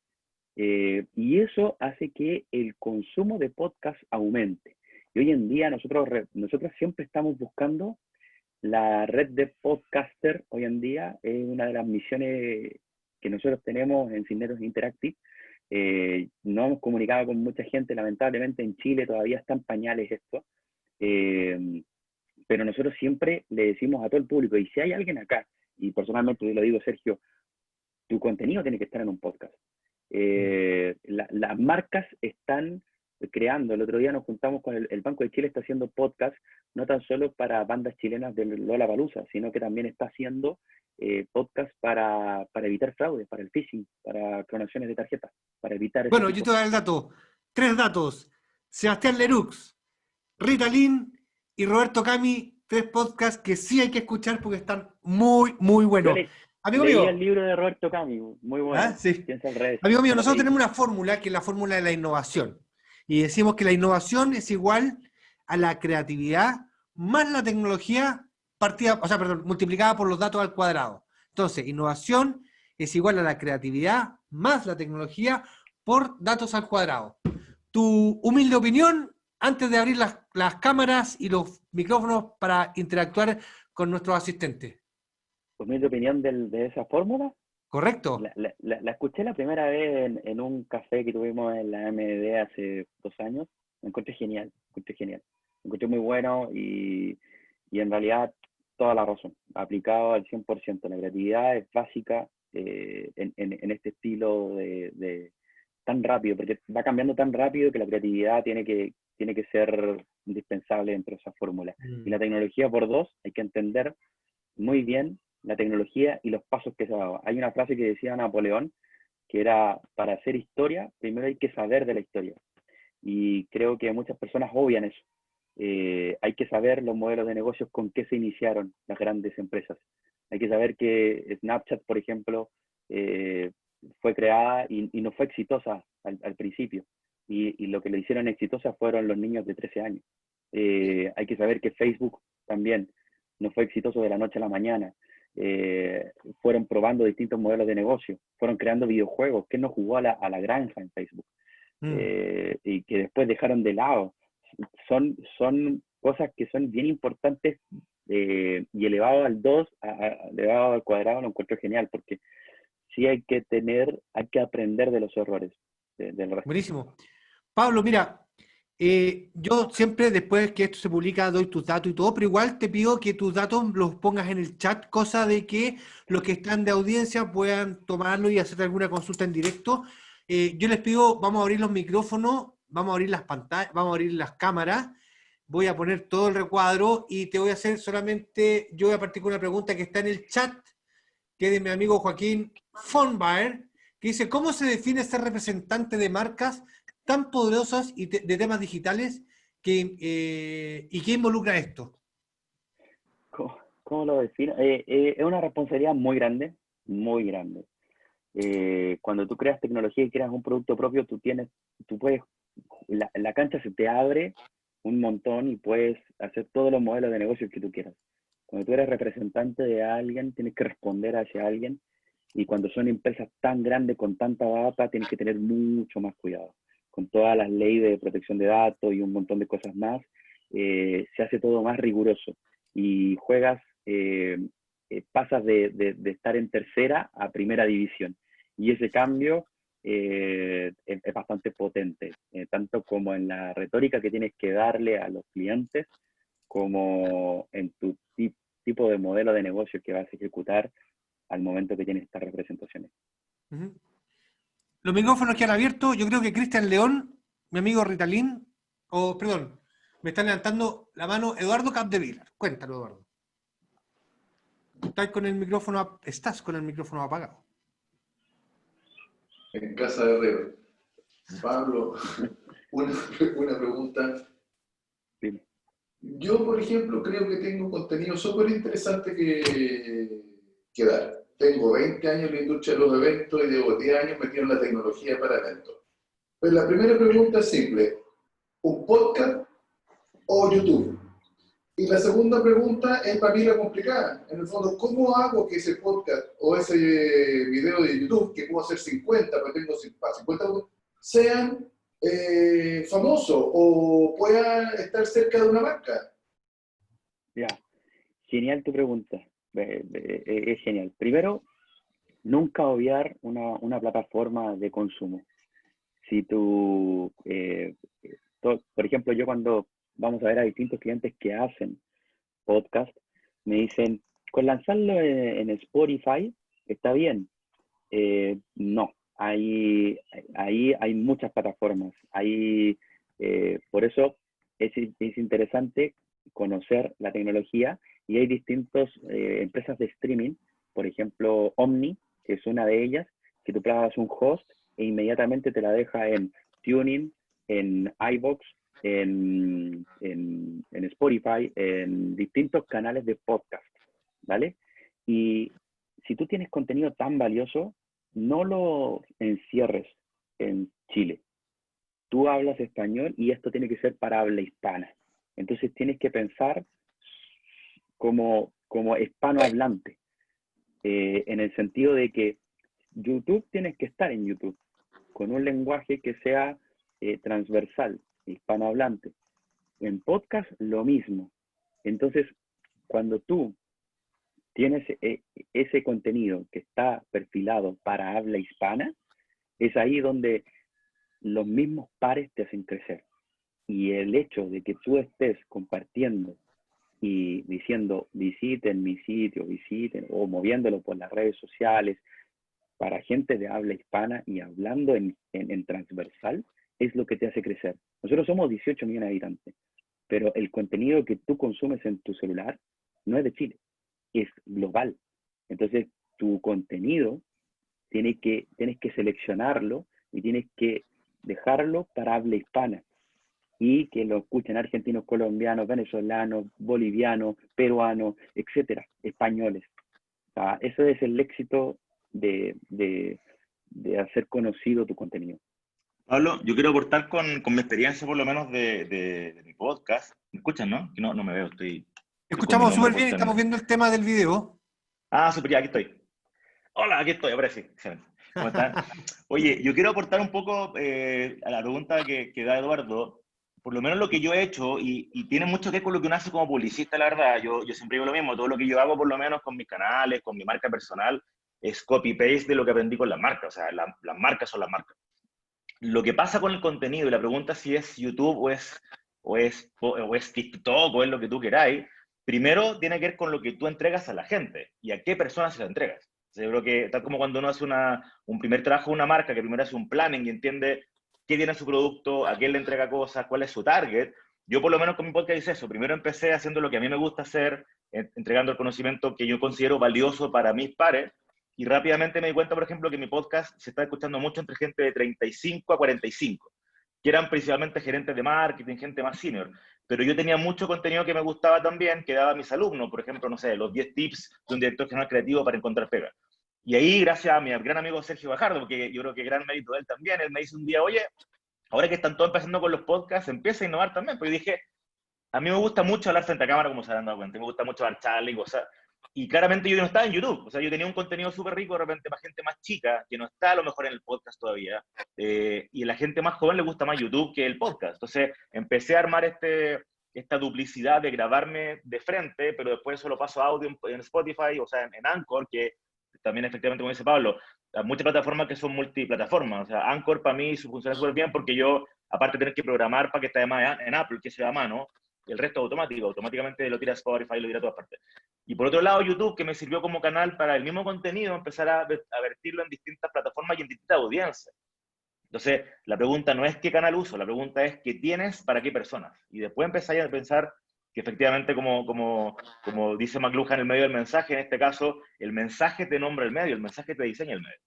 Y eso hace que el consumo de podcast aumente. Y hoy en día nosotros siempre estamos buscando la red de podcaster. Hoy en día es una de las misiones que nosotros tenemos en Cisneros Interactive. No hemos comunicado con mucha gente, lamentablemente en Chile todavía están pañales esto, eh, pero nosotros siempre le decimos a todo el público, y si hay alguien acá, y personalmente yo lo digo, Sergio, tu contenido tiene que estar en un podcast. Las marcas están creando, el otro día nos juntamos con el Banco de Chile, está haciendo podcast, no tan solo para bandas chilenas de Lollapalooza, sino que también está haciendo podcast para evitar fraudes, para el phishing, para clonaciones de tarjetas, para evitar ese bueno, yo te tipo. voy a dar el dato. Tres datos. Sebastián Lerux, Rita Lin y Roberto Cami, tres podcasts que sí hay que escuchar porque están muy, muy Yo buenos. Amigo leí el mío, libro de Roberto Camus, muy ¿ah? bueno, Sí. Piensa al revés, Amigo mío, no lo nosotros leí. tenemos una fórmula que es la fórmula de la innovación. Y decimos que la innovación es igual a la creatividad más la tecnología partida, o sea, perdón, multiplicada por los datos al cuadrado. Entonces, innovación es igual a la creatividad más la tecnología por datos al cuadrado. Tu humilde opinión antes de abrir las cámaras y los micrófonos para interactuar con nuestros asistentes. Pues mi opinión de esa fórmula, ¿Correcto? la escuché la primera vez en un café que tuvimos en la MD hace 2 años. Me encontré genial, me encontré genial. Me encontré muy bueno y en realidad toda la razón. Aplicado al 100%. La creatividad es básica en este estilo tan rápido, porque va cambiando tan rápido que la creatividad tiene que ser indispensable dentro de esa fórmula. Y la Mm. tecnología por dos, hay que entender muy bien la tecnología y los pasos que se ha dado. Hay una frase que decía Napoleón, que era, para hacer historia, primero hay que saber de la historia. Y creo que muchas personas obvian eso. Hay que saber los modelos de negocios con qué se iniciaron las grandes empresas. Hay que saber que Snapchat, por ejemplo, fue creada y no fue exitosa al principio. Y lo que le hicieron exitosa fueron los niños de 13 años. Hay que saber que Facebook también no fue exitoso de la noche a la mañana. Eh, Fueron probando distintos modelos de negocio, fueron creando videojuegos. ¿Quién no jugó a la granja en Facebook? Mm. Y que después dejaron de lado. Son cosas que son bien importantes, y elevado al 2, elevado al cuadrado, lo encuentro genial, porque sí hay que aprender de los errores del resto. Buenísimo. Pablo, mira, yo siempre después que esto se publica doy tus datos y todo, pero igual te pido que tus datos los pongas en el chat, cosa de que los que están de audiencia puedan tomarlo y hacer alguna consulta en directo. Yo les pido, vamos a abrir los micrófonos, vamos a abrir las pantallas, vamos a abrir las cámaras, voy a poner todo el recuadro y te voy a hacer solamente, yo voy a partir con una pregunta que está en el chat, que es de mi amigo Joaquín Fonbaer, que dice, ¿cómo se define ser representante de marcas tan poderosas y de temas digitales y qué involucra esto? ¿Cómo lo defino? Es una responsabilidad muy grande, muy grande. cuando tú creas tecnología y creas un producto propio, la cancha se te abre un montón y puedes hacer todos los modelos de negocio que tú quieras. Cuando tú eres representante de alguien, tienes que responder hacia alguien, y cuando son empresas tan grandes con tanta data, tienes que tener mucho más cuidado. Con todas las leyes de protección de datos y un montón de cosas más, se hace todo más riguroso y pasas de estar en tercera a primera división. Y ese cambio es bastante potente, tanto como en la retórica que tienes que darle a los clientes, como en tu tipo de modelo de negocio que vas a ejecutar al momento que tienes estas representaciones. Ujú. Los micrófonos quedan abiertos. Yo creo que Cristian León, mi amigo Ritalín, perdón, me está levantando la mano Eduardo Capdevila. Cuéntalo, Eduardo. Estás con el micrófono apagado. En Casa de Herrero. Pablo, una pregunta. Dime. Yo, por ejemplo, creo que tengo un contenido súper interesante que dar. Tengo 20 años en la industria de los eventos y llevo 10 años metido en la tecnología para eventos. Pues la primera pregunta es simple: ¿un podcast o YouTube? Y la segunda pregunta es para mí la complicada. En el fondo, ¿cómo hago que ese podcast o ese video de YouTube, que puedo hacer 50, porque tengo para 50, sean famosos o puedan estar cerca de una marca? Ya, genial tu pregunta. Es genial. Primero, nunca obviar una plataforma de consumo. Si tú, por ejemplo, yo cuando vamos a ver a distintos clientes que hacen podcast, me dicen, con lanzarlo en Spotify está bien. No, ahí hay muchas plataformas. Por eso es interesante conocer la tecnología, y hay distintas empresas de streaming, por ejemplo, Omni, que es una de ellas, que tú pagas un host e inmediatamente te la deja en Tuning, en iVoox, en Spotify, en distintos canales de podcast, ¿vale? Y si tú tienes contenido tan valioso, no lo encierres en Chile. Tú hablas español y esto tiene que ser para habla hispana. Entonces tienes que pensar como hispanohablante, en el sentido de que YouTube tienes que estar en YouTube, con un lenguaje que sea transversal, hispanohablante. En podcast, lo mismo. Entonces, cuando tú tienes ese contenido que está perfilado para habla hispana, es ahí donde los mismos pares te hacen crecer. Y el hecho de que tú estés compartiendo y diciendo, visiten mi sitio, visiten, o moviéndolo por las redes sociales, para gente de habla hispana y hablando en transversal, es lo que te hace crecer. Nosotros somos 18 millones de habitantes, pero el contenido que tú consumes en tu celular no es de Chile, es global. Entonces, tu contenido tienes que seleccionarlo y tienes que dejarlo para habla hispana, y que lo escuchen argentinos, colombianos, venezolanos, bolivianos, peruanos, etcétera, españoles. Ese es el éxito de hacer conocido tu contenido. Pablo, yo quiero aportar con mi experiencia, por lo menos, de mi podcast. ¿Me escuchan, no? Que no me veo, estoy con mi Escuchamos nombre súper por bien y estamos internet. viendo el tema del video. Ah, súper, ya, aquí estoy. Hola, aquí estoy, ahora sí. Excelente. ¿Cómo están? Oye, yo quiero aportar un poco a la pregunta que da Eduardo. Por lo menos lo que yo he hecho, y tiene mucho que ver con lo que uno hace como publicista, la verdad. Yo siempre digo lo mismo. Todo lo que yo hago, por lo menos con mis canales, con mi marca personal, es copy-paste de lo que aprendí con las marcas. O sea, las marcas son las marcas. Lo que pasa con el contenido, y la pregunta si es YouTube o es TikTok o es lo que tú queráis, primero tiene que ver con lo que tú entregas a la gente y a qué personas se lo entregas. O sea, yo creo que tal como cuando uno hace un primer trabajo de una marca, que primero hace un planning y entiende qué tiene su producto, a quién le entrega cosas, cuál es su target. Yo por lo menos con mi podcast hice eso. Primero empecé haciendo lo que a mí me gusta hacer, entregando el conocimiento que yo considero valioso para mis pares, y rápidamente me di cuenta, por ejemplo, que mi podcast se está escuchando mucho entre gente de 35 a 45, que eran principalmente gerentes de marketing, gente más senior. Pero yo tenía mucho contenido que me gustaba también, que daba a mis alumnos, por ejemplo, no sé, los 10 tips de un director general creativo para encontrar pega. Y ahí, gracias a mi gran amigo Sergio Bajardo, porque yo creo que gran mérito de él también, él me dice un día, oye, ahora que están todos empezando con los podcasts, empieza a innovar también. Pues yo dije, a mí me gusta mucho hablar frente a cámara, como se han dado cuenta, me gusta mucho dar charlas y cosas. Y claramente yo no estaba en YouTube, o sea, yo tenía un contenido súper rico de repente para gente más chica, que no está a lo mejor en el podcast todavía, y a la gente más joven le gusta más YouTube que el podcast. Entonces empecé a armar esta duplicidad de grabarme de frente, pero después eso lo paso a audio en Spotify, o sea, en Anchor, que también efectivamente, como dice Pablo, hay muchas plataformas que son multiplataformas. O sea, Anchor para mí funciona súper bien porque yo, aparte de tener que programar para que esté además en Apple, que sea a mano, el resto automático, automáticamente lo tira a Spotify, lo tira a todas partes. Y por otro lado, YouTube, que me sirvió como canal para el mismo contenido, empezar a vertirlo en distintas plataformas y en distintas audiencias. Entonces, la pregunta no es qué canal uso, la pregunta es qué tienes para qué personas. Y después empezáis a pensar que efectivamente, como dice McLuhan en el medio del mensaje, en este caso, el mensaje te nombra el medio, el mensaje te diseña el medio.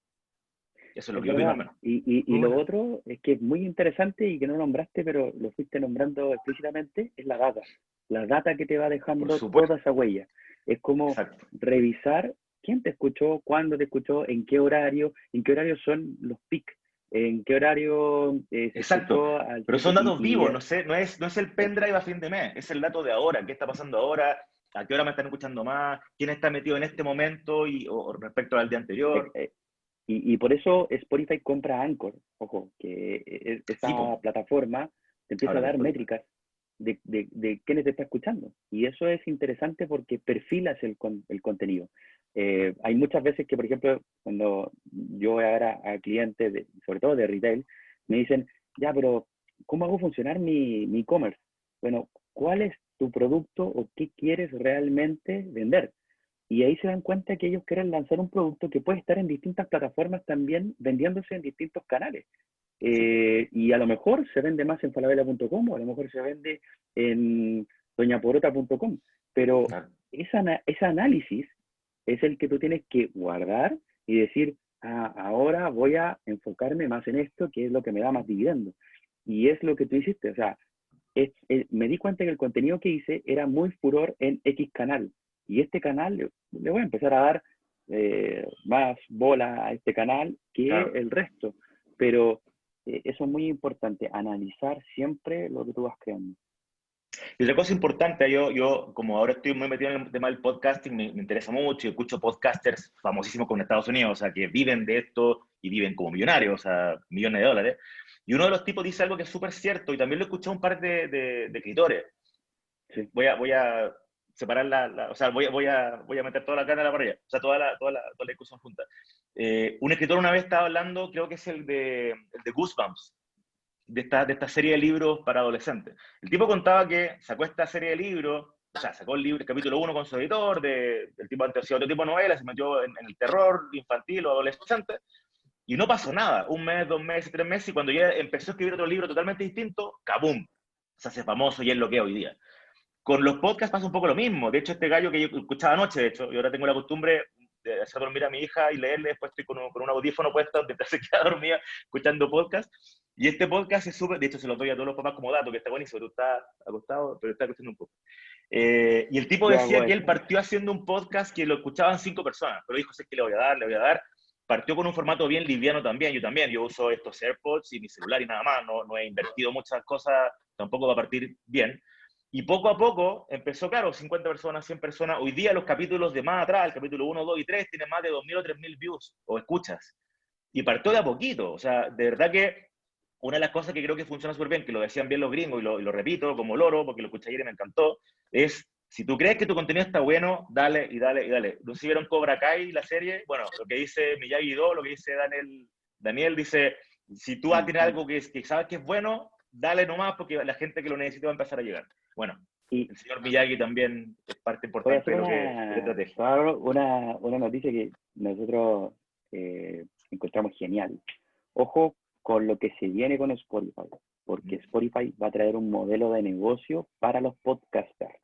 Eso es lo Es que yo opino, al verdad. menos. Y lo otro es que es muy interesante y que no nombraste, pero lo fuiste nombrando explícitamente, es la data. La data que te va Por dejando supuesto. toda esa huella. Es como Exacto. revisar quién te escuchó, cuándo te escuchó, en qué horario son los pics, en qué horario se Exacto. escuchó al Pero son cierto, datos vivos, no es el eso. pendrive a fin de mes, es el dato de ahora, qué está pasando ahora, a qué hora me están escuchando más, quién está metido en este momento o respecto al día Eh, anterior. eh, y por eso Spotify compra Anchor, ojo, que Sí, pues, esa plataforma te empieza a hablas de dar Spotify. métricas de quiénes te está escuchando. Y eso es interesante porque perfilas el contenido. Hay muchas veces que, por ejemplo, cuando yo voy a ver a clientes, sobre todo de retail, me dicen, ya, pero ¿cómo hago funcionar mi e-commerce? Bueno, ¿cuál es tu producto o qué quieres realmente vender? Y ahí se dan cuenta que ellos quieren lanzar un producto que puede estar en distintas plataformas también, vendiéndose en distintos canales. Sí, pues. Y a lo mejor se vende más en falabella.com o a lo mejor se vende en doñaporota.com. Pero Claro. ese análisis es el que tú tienes que guardar y decir, ah, ahora voy a enfocarme más en esto, que es lo que me da más dividendo. Y es lo que tú hiciste. O sea, me di cuenta que el contenido que hice era muy furor en X canal. Y este canal, le voy a empezar a dar más bola a este canal que Claro. el resto. Pero eso es muy importante, analizar siempre lo que tú vas creando. Y otra cosa importante, yo como ahora estoy muy metido en el tema del podcasting, me interesa mucho y escucho podcasters famosísimos con Estados Unidos, o sea, que viven de esto y viven como millonarios, o sea, millones de dólares. Y uno de los tipos dice algo que es súper cierto y también lo he escuchado un par de escritores. Sí. Voy a separar o sea, voy a meter toda la carne a la parrilla, o sea, toda la discusión junta. Un escritor una vez estaba hablando, creo que es el de Goosebumps, de esta serie de libros para adolescentes. El tipo contaba que sacó esta serie de libros, o sea, sacó el capítulo 1 con su editor, el tipo antes hacía otro tipo de novelas, se metió en el terror infantil o adolescente, y no pasó nada. Un mes, 2 meses, 3 meses, y cuando ya empezó a escribir otro libro totalmente distinto, ¡kabum! Se hace famoso y es lo que es hoy día. Con los podcasts pasa un poco lo mismo. De hecho, este gallo que yo escuchaba anoche, de hecho, y ahora tengo la costumbre de hacer dormir a mi hija y leerle, después estoy con un audífono puesto mientras se queda dormida escuchando podcast. Y este podcast es súper, de hecho se lo doy a todos los papás como dato, que está buenísimo, tú estás acostado, pero estás escuchando un poco. Y el tipo Yo hago decía que él eso. partió haciendo un podcast que lo escuchaban 5 personas, pero dijo, sé que le voy a dar, le voy a dar. Partió con un formato bien liviano también, yo uso estos AirPods y mi celular y nada más, no he invertido muchas cosas, tampoco va a partir bien. Y poco a poco empezó, claro, 50 personas, 100 personas. Hoy día los capítulos de más atrás, el capítulo 1, 2 y 3, tienen más de 2.000 o 3.000 views o escuchas. Y partió de a poquito. O sea, de verdad que una de las cosas que creo que funciona súper bien, que lo decían bien los gringos y lo repito como loro, porque lo escuché ayer y me encantó, es si tú crees que tu contenido está bueno, dale y dale y dale. ¿No si vieron Cobra Kai, la serie? Bueno, lo que dice Miyagi-Do, lo que dice Daniel dice, si tú tienes algo que sabes que es bueno, dale nomás porque la gente que lo necesita va a empezar a llegar. Bueno, Y el señor Miyagi también es parte voy a importante hacer de lo que estrategia. una noticia que nosotros encontramos genial. Ojo con lo que se viene con Spotify, porque Spotify va a traer un modelo de negocio para los podcasters.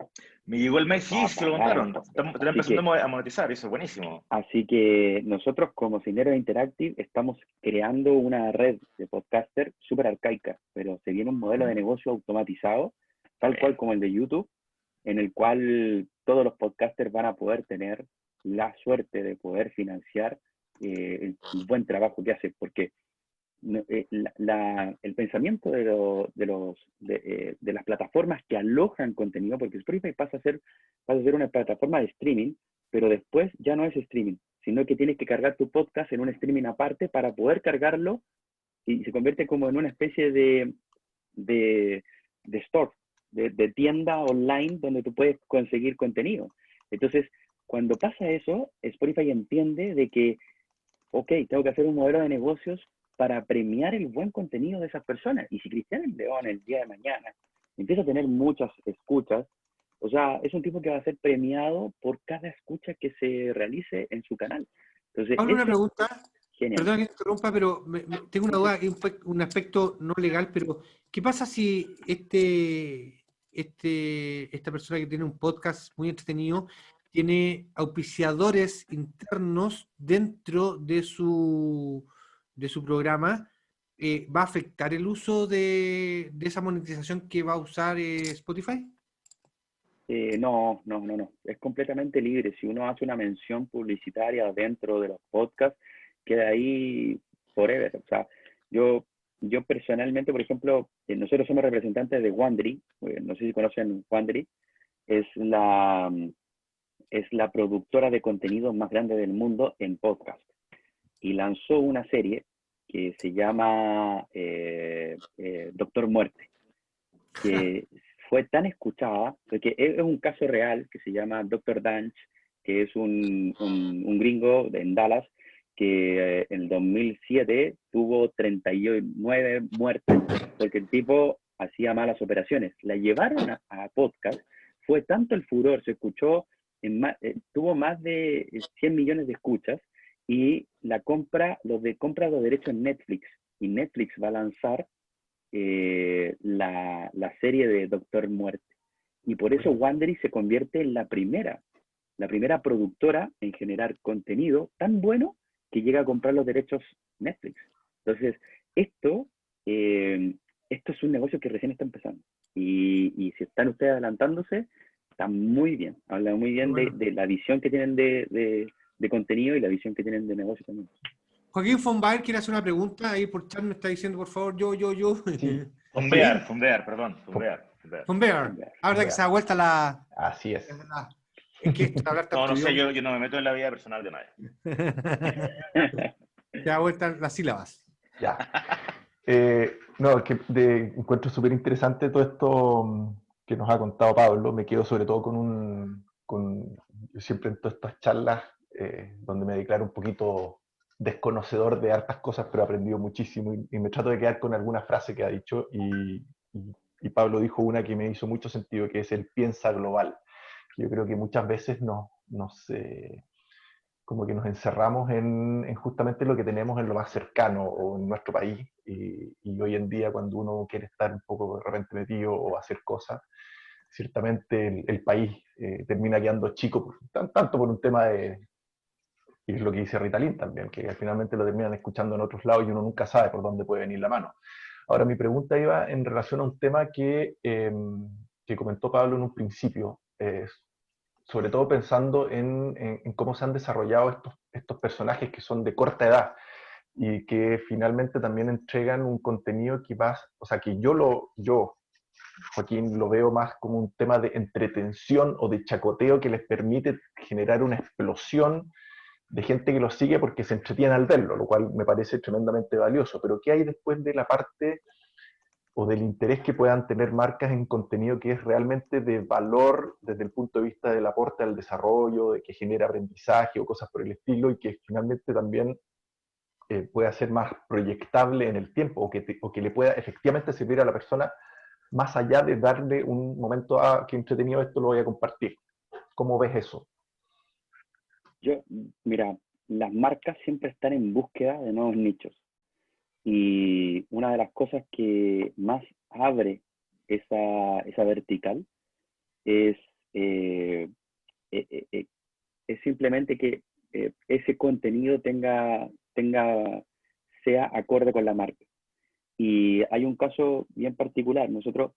Me llegó el mail, Va sí, a se lo pagar al contaron. podcast. Están empezando a monetizar, eso es buenísimo. Así que nosotros como Sendero Interactive estamos creando una red de podcasters súper arcaica, pero se viene un modelo de negocio automatizado, tal cual como el de YouTube, en el cual todos los podcasters van a poder tener la suerte de poder financiar el buen trabajo que hace, porque el pensamiento de las plataformas que alojan contenido, porque Spotify pasa a ser una plataforma de streaming, pero después ya no es streaming, sino que tienes que cargar tu podcast en un streaming aparte para poder cargarlo, y se convierte como en una especie de store, de tienda online donde tú puedes conseguir contenido. Entonces, cuando pasa eso, Spotify entiende de que, ok, tengo que hacer un modelo de negocios para premiar el buen contenido de esas personas. Y si Cristian León el día de mañana empieza a tener muchas escuchas, o sea, es un tipo que va a ser premiado por cada escucha que se realice en su canal. Entonces, Pablo, una eso es pregunta, genial. perdón que te interrumpa, pero tengo una duda, un aspecto no legal, pero ¿qué pasa si esta persona que tiene un podcast muy entretenido tiene auspiciadores internos dentro de su programa? ¿Va a afectar el uso de esa monetización que va a usar Spotify? No. Es completamente libre. Si uno hace una mención publicitaria dentro de los podcasts, queda ahí forever. O sea, yo personalmente, por ejemplo, nosotros somos representantes de Wondery. No sé si conocen Wondery. Es la productora de contenido más grande del mundo en podcast. Y lanzó una serie que se llama Doctor Muerte, que fue tan escuchada, porque es un caso real que se llama Dr. Danch, que es un gringo en Dallas, que en el 2007 tuvo 39 muertes, porque el tipo hacía malas operaciones. La llevaron a podcast, fue tanto el furor, se escuchó, tuvo más de 100 millones de escuchas, y compra los derechos en Netflix, y Netflix va a lanzar la serie de Doctor Muerte. Y por eso Wondery se convierte en la primera productora en generar contenido tan bueno que llega a comprar los derechos Netflix. Entonces, esto es un negocio que recién está empezando. Y si están ustedes adelantándose, está muy bien. Habla muy bien de la visión que tienen de contenido y la visión que tienen de negocio también. Joaquín von Baer quiere hacer una pregunta, ahí por chat me está diciendo, por favor, yo. Sí. Fumbear. Von Baer, ahora que se da vuelta la... Así es. Es que esto de hablar tanto No sé, idioma, yo no me meto en la vida personal de nadie. se da vuelta las sílabas. Ya. No, encuentro súper interesante todo esto que nos ha contado Pablo. Me quedo sobre todo yo siempre en todas estas charlas donde me declaro un poquito desconocedor de hartas cosas, pero he aprendido muchísimo y me trato de quedar con alguna frase que ha dicho y Pablo dijo una que me hizo mucho sentido, que es el piensa global. Yo creo que muchas veces como que nos encerramos en justamente lo que tenemos en lo más cercano o en nuestro país y hoy en día cuando uno quiere estar un poco de repente metido o hacer cosas, ciertamente el país termina quedando chico, tanto por un tema y es lo que dice Ritalin también, que finalmente lo terminan escuchando en otros lados y uno nunca sabe por dónde puede venir la mano. Ahora, mi pregunta iba en relación a un tema que comentó Pablo en un principio, sobre todo pensando en cómo se han desarrollado estos personajes que son de corta edad y que finalmente también entregan un contenido que o sea, que yo, Joaquín, lo veo más como un tema de entretención o de chacoteo que les permite generar una explosión de gente que los sigue porque se entretiene al verlo, lo cual me parece tremendamente valioso. Pero ¿qué hay después de la parte o del interés que puedan tener marcas en contenido que es realmente de valor desde el punto de vista del aporte al desarrollo, de que genera aprendizaje o cosas por el estilo, y que finalmente también pueda ser más proyectable en el tiempo o que le pueda efectivamente servir a la persona más allá de darle un momento a que entretenido esto lo voy a compartir? ¿Cómo ves eso? Mira, las marcas siempre están en búsqueda de nuevos nichos. Y una de las cosas que más abre esa vertical es simplemente que ese contenido sea acorde con la marca. Y hay un caso bien particular. Nosotros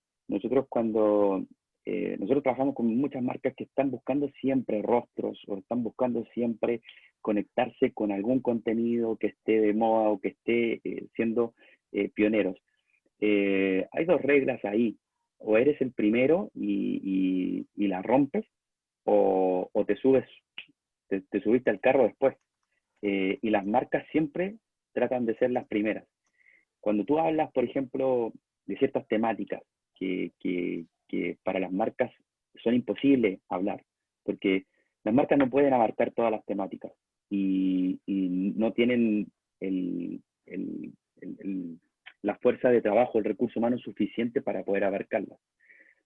cuando nosotros trabajamos con muchas marcas que están buscando siempre rostros o están buscando siempre conectarse con algún contenido que esté de moda o que esté siendo pioneros. Hay dos reglas ahí: o eres el primero y la rompes, o te subiste al carro después. Y las marcas siempre tratan de ser las primeras. Cuando tú hablas, por ejemplo, de ciertas temáticas que para las marcas son imposibles hablar, porque las marcas no pueden abarcar todas las temáticas y no tienen la fuerza de trabajo, el recurso humano suficiente para poder abarcarlas.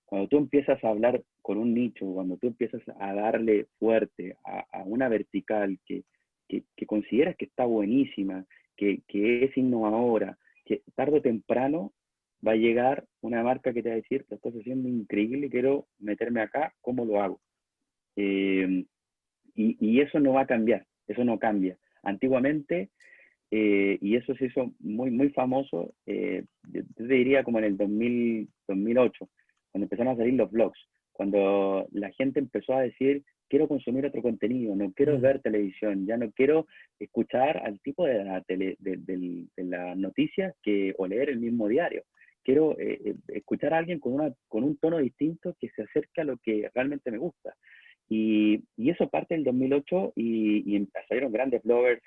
Cuando tú empiezas a hablar con un nicho, cuando tú empiezas a darle fuerte a una vertical que consideras que está buenísima, que es innovadora, que tarde o temprano va a llegar una marca que te va a decir: lo estás haciendo increíble, quiero meterme acá, ¿cómo lo hago? Y eso no va a cambiar, eso no cambia. Antiguamente, y eso se hizo muy, muy famoso, yo te diría como en el 2008, cuando empezaron a salir los blogs, cuando la gente empezó a decir: quiero consumir otro contenido, no quiero ver televisión, ya no quiero escuchar al tipo de la noticia o leer el mismo diario. Quiero escuchar a alguien con un tono distinto que se acerque a lo que realmente me gusta. Y eso parte del 2008 y salieron grandes bloggers,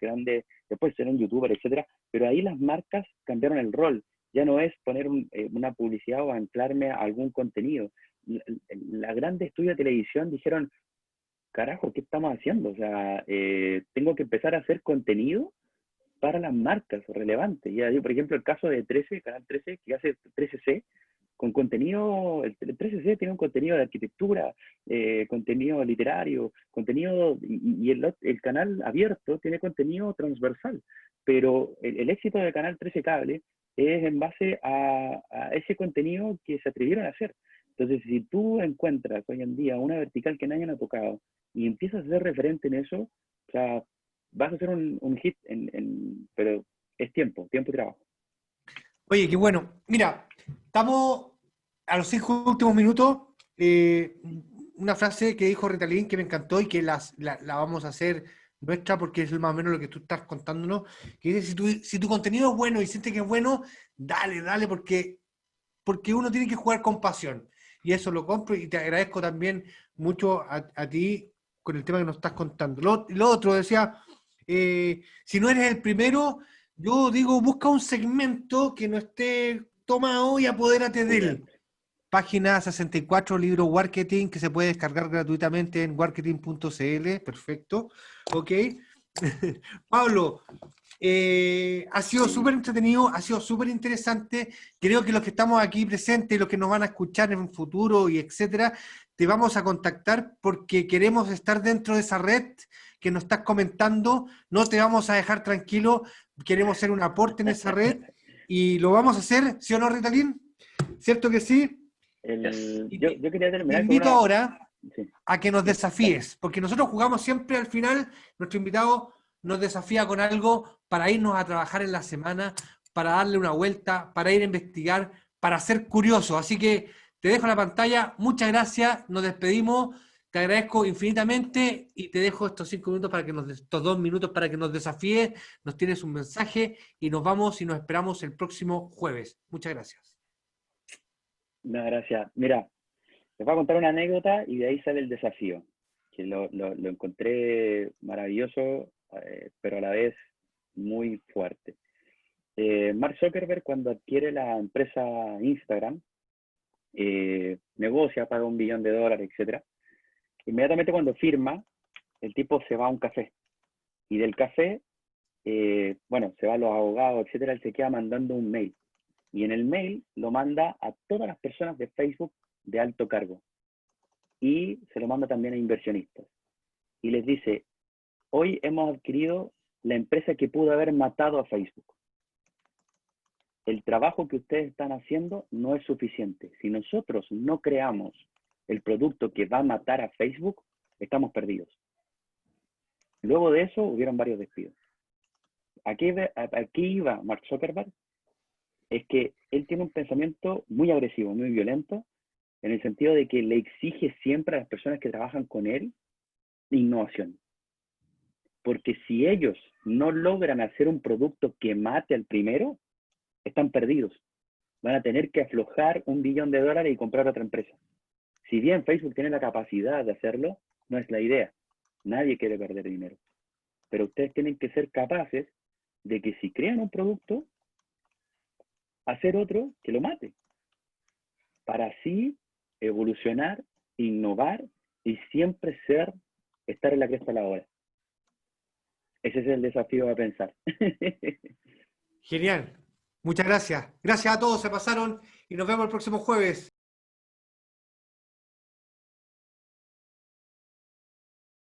después salieron youtubers, etcétera, pero ahí las marcas cambiaron el rol. Ya no es poner una publicidad o anclarme a algún contenido. Las grandes estudios de televisión dijeron: carajo, ¿qué estamos haciendo? O sea, tengo que empezar a hacer contenido para las marcas relevantes. Ya digo, por ejemplo, el caso de 13, Canal 13, que hace 13C, con contenido, el 13C tiene un contenido de arquitectura, contenido literario, contenido, y el canal abierto tiene contenido transversal, pero el éxito del Canal 13 Cable es en base a ese contenido que se atrevieron a hacer. Entonces, si tú encuentras hoy en día una vertical que nadie ha tocado y empiezas a ser referente en eso, o sea, vas a hacer un hit, pero es tiempo y trabajo. Oye, qué bueno. Mira, estamos a los 5 últimos minutos. Una frase que dijo Ritalin que me encantó y que la vamos a hacer nuestra porque es más o menos lo que tú estás contándonos. Que dice: si tu contenido es bueno y sientes que es bueno, dale, porque uno tiene que jugar con pasión. Y eso lo compro y te agradezco también mucho a ti con el tema que nos estás contando. Lo otro decía, si no eres el primero, yo digo, busca un segmento que no esté tomado y apodérate de él. Página 64, libro Marketing, que se puede descargar gratuitamente en marketing.cl. Perfecto. Ok. Pablo, ha sido súper entretenido, ha sido súper interesante. Creo que los que estamos aquí presentes, los que nos van a escuchar en un futuro y etcétera, te vamos a contactar porque queremos estar dentro de esa red que nos estás comentando. No te vamos a dejar tranquilo, queremos ser un aporte en esa red y lo vamos a hacer, ¿sí o no, Ritalin? ¿Cierto que sí? Yo quería terminar te invito con una... ahora Sí. a que nos desafíes, porque nosotros jugamos siempre al final, nuestro invitado nos desafía con algo para irnos a trabajar en la semana, para darle una vuelta, para ir a investigar, para ser curioso. Así que te dejo la pantalla, muchas gracias, nos despedimos, te agradezco infinitamente y te dejo estos 5 minutos estos 2 minutos para que nos desafíes, nos tienes un mensaje y nos vamos y nos esperamos el próximo jueves. Muchas gracias. No, gracias. Mira, les voy a contar una anécdota y de ahí sale el desafío, que lo encontré maravilloso, pero a la vez muy fuerte. Mark Zuckerberg, cuando adquiere la empresa Instagram, negocia, paga $1 billón, etc. Inmediatamente cuando firma, el tipo se va a un café. Y del café, bueno, se va a los abogados, etc. Él se queda mandando un mail. Y en el mail lo manda a todas las personas de Facebook de alto cargo. Y se lo manda también a inversionistas. Y les dice: hoy hemos adquirido la empresa que pudo haber matado a Facebook. El trabajo que ustedes están haciendo no es suficiente. Si nosotros no creamos el producto que va a matar a Facebook, estamos perdidos. Luego de eso hubieron varios despidos. Aquí iba Mark Zuckerberg, es que él tiene un pensamiento muy agresivo, muy violento, en el sentido de que le exige siempre a las personas que trabajan con él innovación. Porque si ellos no logran hacer un producto que mate al primero, están perdidos. Van a tener que aflojar $1 billón y comprar otra empresa. Si bien Facebook tiene la capacidad de hacerlo, no es la idea. Nadie quiere perder dinero. Pero ustedes tienen que ser capaces de que si crean un producto, hacer otro que lo mate. Para así evolucionar, innovar y siempre estar en la cresta de la ola. Ese es el desafío a pensar. Genial. Muchas gracias. Gracias a todos, se pasaron y nos vemos el próximo jueves.